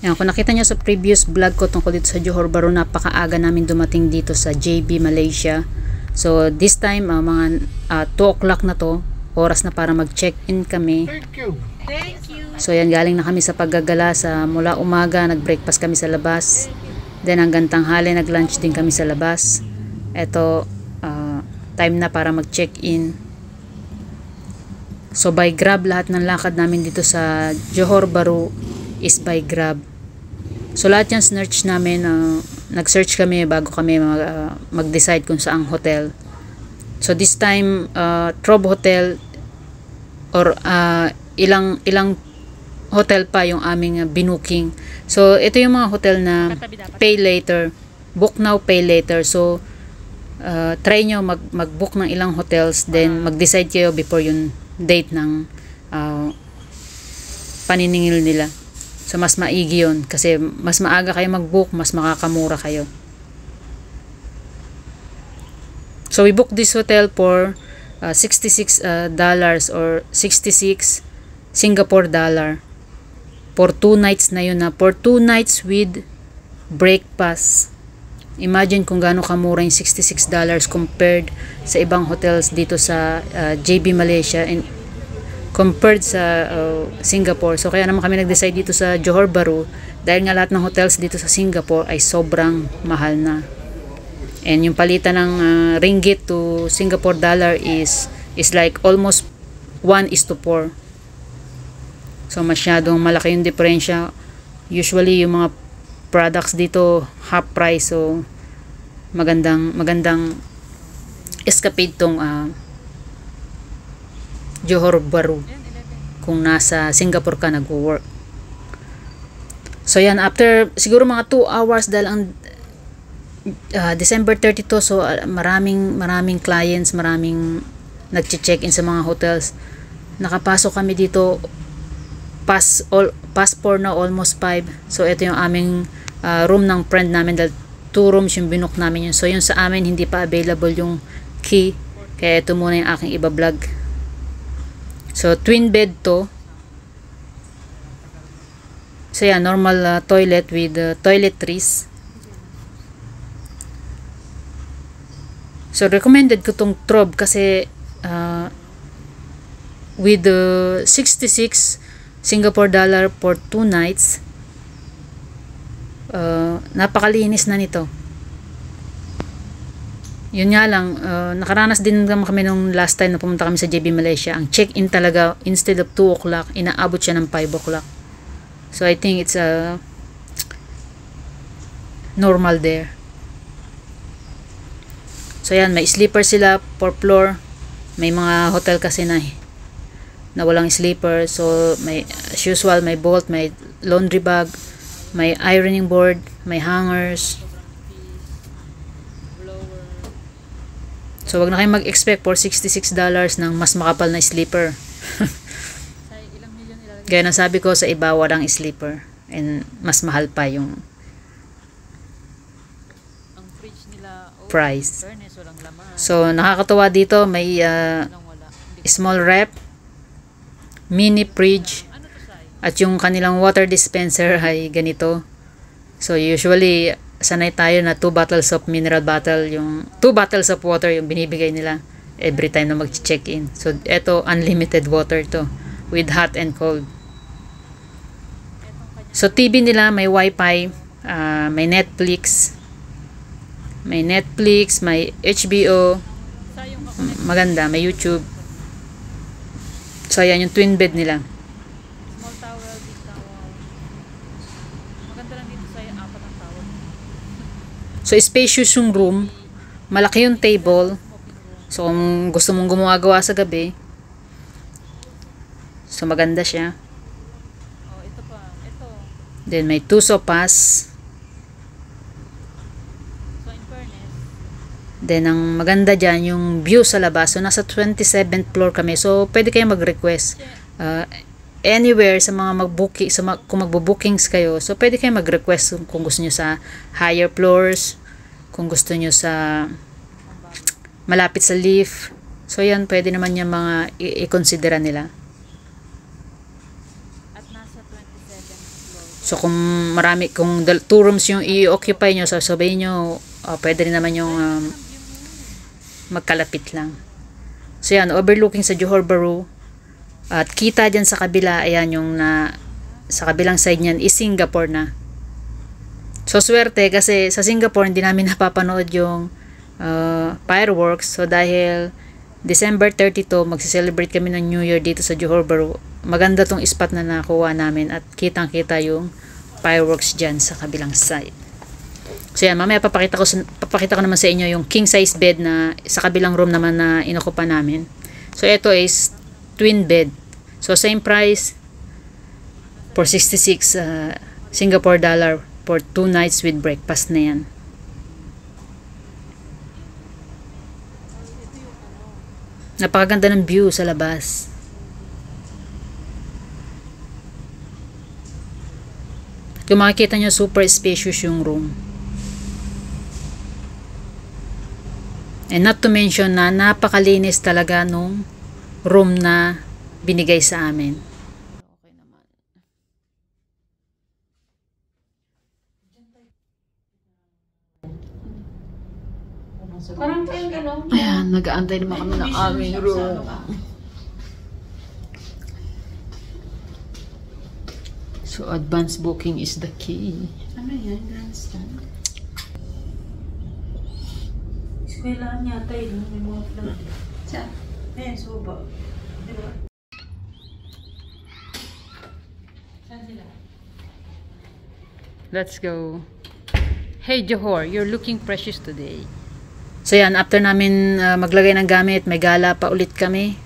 Yan, kung nakita nyo sa previous vlog ko tungkol dito sa Johor Bahru, napakaaga namin dumating dito sa JB Malaysia. So this time mga 2 o'clock na to, oras na para mag-check-in kami. Thank you. So yan, galing na kami sa paggagala sa mula umaga, nag-breakfast kami sa labas. Then hanggang tanghali nag-lunch din kami sa labas. Ito time na para mag-check-in. So by Grab, lahat ng lakad namin dito sa Johor Bahru is by Grab. So lahat yan search namin, nag-search kami bago kami mag-decide kung saang hotel. So this time Trob Hotel or ilang hotel pa yung aming binuking. So ito yung mga hotel na pay later, book now, pay later. So try nyo mag-book ng ilang hotels, then mag-decide kayo before yung date ng paniningil nila. So mas maigi yun kasi mas maaga kayo mag-book, mas makakamura kayo. So we booked this hotel for $66 or 66 Singapore dollar for 2 nights na yun, for 2 nights with breakfast. Imagine kung gaano kamura yung $66 compared sa ibang hotels dito sa JB Malaysia and compared sa Singapore. So kaya naman kami nag-decide dito sa Johor Bahru dahil nga lahat ng hotels dito sa Singapore ay sobrang mahal na. And yung palitan ng ringgit to Singapore dollar is like almost 1:4. So masyadong malaki yung diferensya. Usually yung mga products dito half price, so magandang escapade tong Johor Bahru kung nasa Singapore ka nag-work. So yan, after siguro mga 2 hours dahil ang December 32, so maraming clients, maraming nag-check-in sa mga hotels. Nakapasok kami dito past 4 na, almost 5. So ito yung aming room ng friend namin dahil 2 rooms yung binook namin yun. So yung sa amin hindi pa available yung key, kaya ito muna yung aking iba-vlog. So twin bed to. So yan, normal toilet with toiletries. So recommended ko tong Trob kasi with 66 Singapore dollar for 2 nights, napakalinis na nito. Yun nga lang, nakaranas din kami nung last time na pumunta kami sa JB Malaysia. Ang check-in talaga, instead of 2 o'clock, inaabot siya ng 5 o'clock. So I think it's normal there. So yan, may sleeper sila per floor. May mga hotel kasi na walang sleeper. So may, as usual, may bolt, may laundry bag, may ironing board, may hangers. So wag na kayo mag-expect for $66 ng mas makapal na sleeper. Gaya na sabi ko, sa iba walang sleeper and mas mahal pa yung price. So nakakatuwa dito, may small rep, mini fridge, at yung kanilang water dispenser ay ganito. So usually sanay tayo na 2 bottles of mineral bottle, yung 2 bottles of water yung binibigay nila every time na mag-check-in. So eto, unlimited water to with hot and cold. So TV nila may wifi, may Netflix, may HBO, maganda, may YouTube. So ayan yung twin bed nila. Small towel, big towel. Maganda lang dito sa 4 ang towel. So spacious yung room, malaki yung table. So kung gusto mong gumagawa sa gabi, so maganda siya. Oh, ito pa, ito. Then may 2 sofas. So in fairness, Then ang maganda dyan yung view sa labas. So nasa 27th floor kami. So pwede kayo mag-request anywhere sa mga mag-booking, kung magbo-bookings kayo. So pwede kayo mag-request kung gusto nyo sa higher floors, kung gusto nyo sa malapit sa lift. So yan, pwede naman yung mga i-considera nila. at nasa 27th floor. So kung marami, kung 2 rooms yung i-occupy nyo, sasabihin nyo, pwede rin naman yung magkalapit lang. So yan, overlooking sa Johor Bahru. At kita dyan sa kabila, ayan yung sa kabilang side niyan is Singapore na. So swerte kasi sa Singapore hindi namin napapanood yung fireworks. So dahil December 32, magsi-celebrate kami ng New Year dito sa Johor Bahru. Maganda tong spot na nakuha namin at kitang-kita yung fireworks dyan sa kabilang side. So yan, mamaya papakita ko naman sa inyo yung king size bed na sa kabilang room naman na inukupa namin. So ito is twin bed. So same price for 66 Singapore dollar for 2 nights with breakfast na yan. Napakaganda ng view sa labas. Kung makikita nyo, super spacious yung room. And not to mention na napakalinis talaga nung room na binigay sa amin. Okay naman. Ayan, nag-aantay naman kami ng aming room. So, advance booking is the key. Ano yan? Grandstand? Eskwelahan yata yun. May mga flag. Saan? Ayan, sa baba. Diba? Saan sila? Let's go. Hey Johor, you're looking precious today. So yan, after namin maglagay ng gamit, may gala pa ulit kami.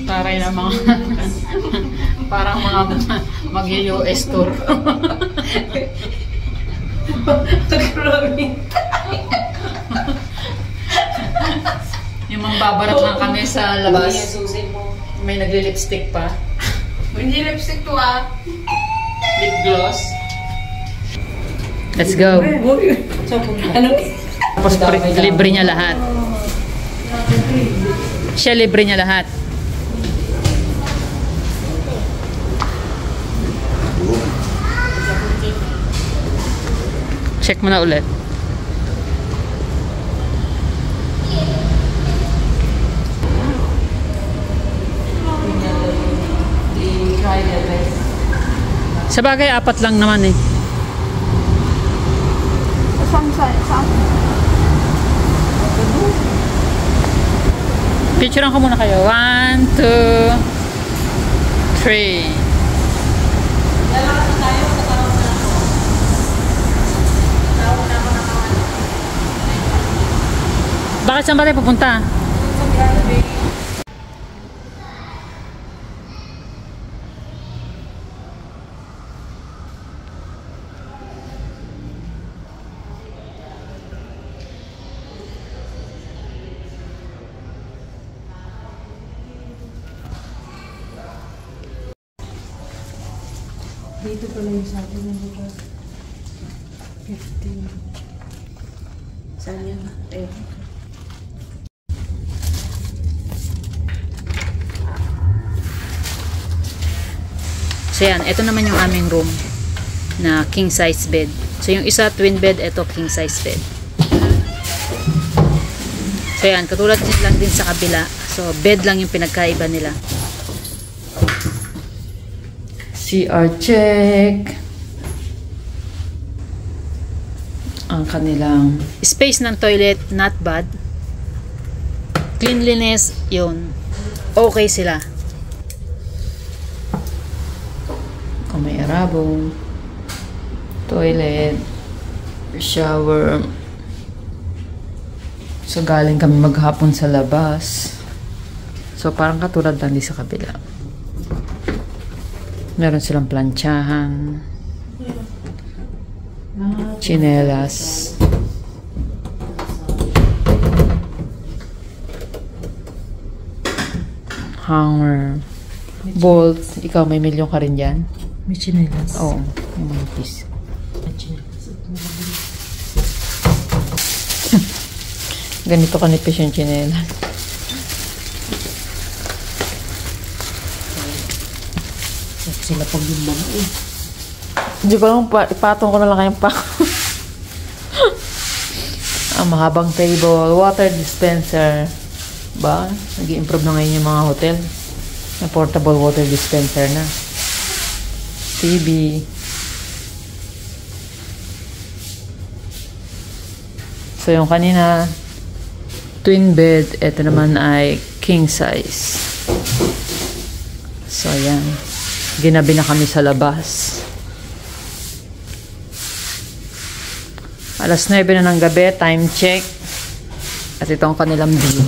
Taray na mga parang mga mag-US tour. Yung mga babarat lang kami sa labas. May nagli-lipstick pa. Hindi lipstick to ah. Lip gloss. Let's go. Ano? Tapos libre niya lahat. Siya libre niya lahat. Check mo na ulit. Sa bagay, 4 lang naman eh. Picturean ko muna kayo. 1, 2, 3. Bakit saan ba tayo pupunta? Dito pala yung sabi ng lugar. 15. Saan yan? So yan, ito naman yung aming room na king size bed. So yung isa twin bed, ito king size bed. So yan, katulad lang din sa kabila. So bed lang yung pinagkaiba nila. CR check. Ang kanilang space ng toilet, not bad. Cleanliness, yun. Okay sila. Kung may arabo, toilet, shower. So galing kami maghapon sa labas. So parang katulad lang din sa kabila. Meron silang plantsahan, chinelas, hanger, bolt. Ikaw, may milyon ka rin dyan? May chinelas. Oo, yung mga piece. May chinelas. Ganito kanipis yung chinelas. sila pag yung mga eh. Hindi ko lang, ipatong ko na lang kayong pa. Ang mahabang table, water dispenser. Ba? Nag-i-improve na ngayon yung mga hotel. May portable water dispenser na. TV. So yung kanina, twin bed. Ito naman ay king size. So yan. Ginabi na kami sa labas. Alas 9 na ng gabi, time check. At ito ang kanilang view.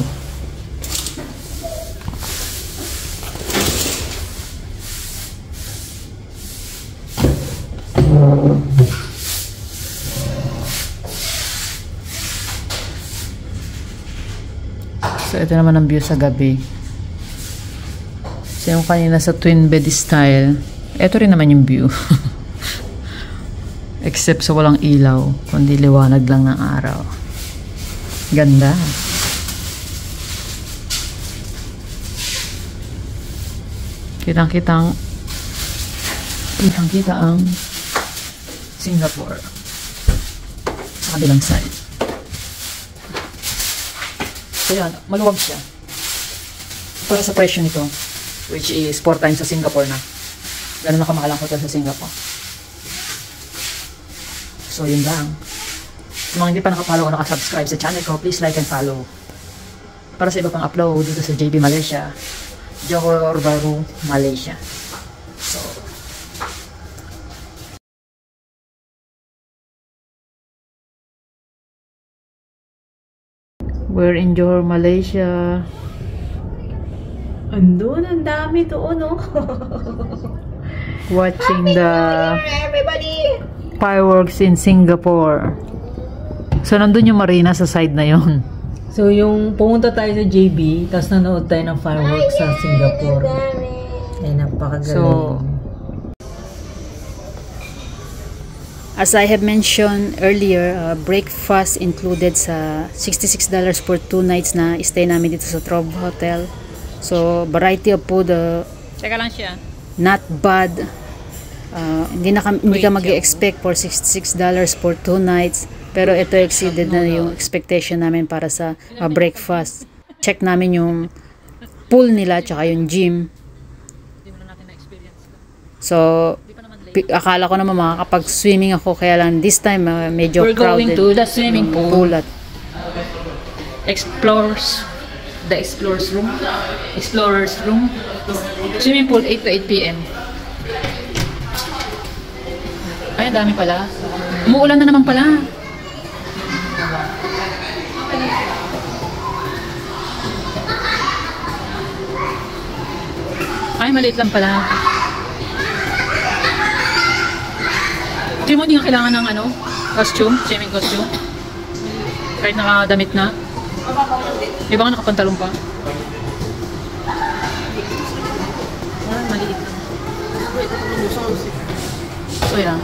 So ito naman ang view sa gabi. So yung kanina sa twin bed style, ito rin naman yung view. Except sa walang ilaw, kundi liwanag lang ng araw. Ganda. Kitang-kita ang Singapore sa kabilang side. So yan, maluwag siya. Para sa presyo nito, which is 4 times sa Singapore na. Ganun na kamahal ang hotel sa Singapore. So, yun lang. Sa mga hindi pa nakapollow o nakasubscribe sa channel ko, please like and follow. Para sa iba pang upload dito sa JB Malaysia, Johor Bahru, Malaysia. So, we're in Johor, Malaysia. Andun, ang dami doon, no? Watching the everybody! fireworks in Singapore. So, nandun yung marina sa side na yon. So, yung pumunta tayo sa JB, tapos nanood tayo ng fireworks sa Singapore. Ay, napakagaling. So, as I have mentioned earlier, breakfast included sa $66 for 2 nights na stay namin dito sa Trove Hotel. So, variety of food. Teka lang siya. Not bad. Hindi ka mag-expect for $66 for 2 nights. Pero ito exceeded na yung expectation namin para sa breakfast. Check namin yung pool nila tsaka yung gym. So, akala ko naman makakapag-swimming ako, kaya lang this time medyo We're crowded. going to the swimming pool. At The explorers room. Swimming pool 8 to 8 p.m. Ay, ang dami pala. Umuulan na naman pala. Ay, maliit lang pala. Hindi mo, hindi nga kailangan ng costume, swimming costume. Kahit nakadamit na. Di ba nga nakapantalong pa? Maliit lang. So yan.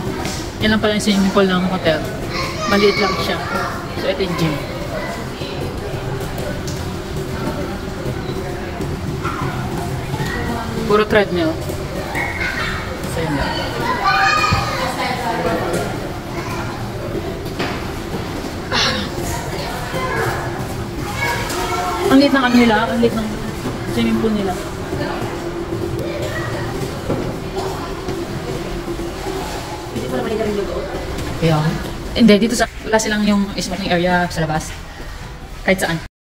Yan lang pala yung swimming pool ng hotel. Maliit lang siya. So ito yung gym. Puro treadmill. So yan lang. Ang liit ng nila, ang liit ng swimming pool nila. Hindi pala mali na rin doon. yeah. Hindi, dito wala silang yung smoking area sa labas. Kahit saan.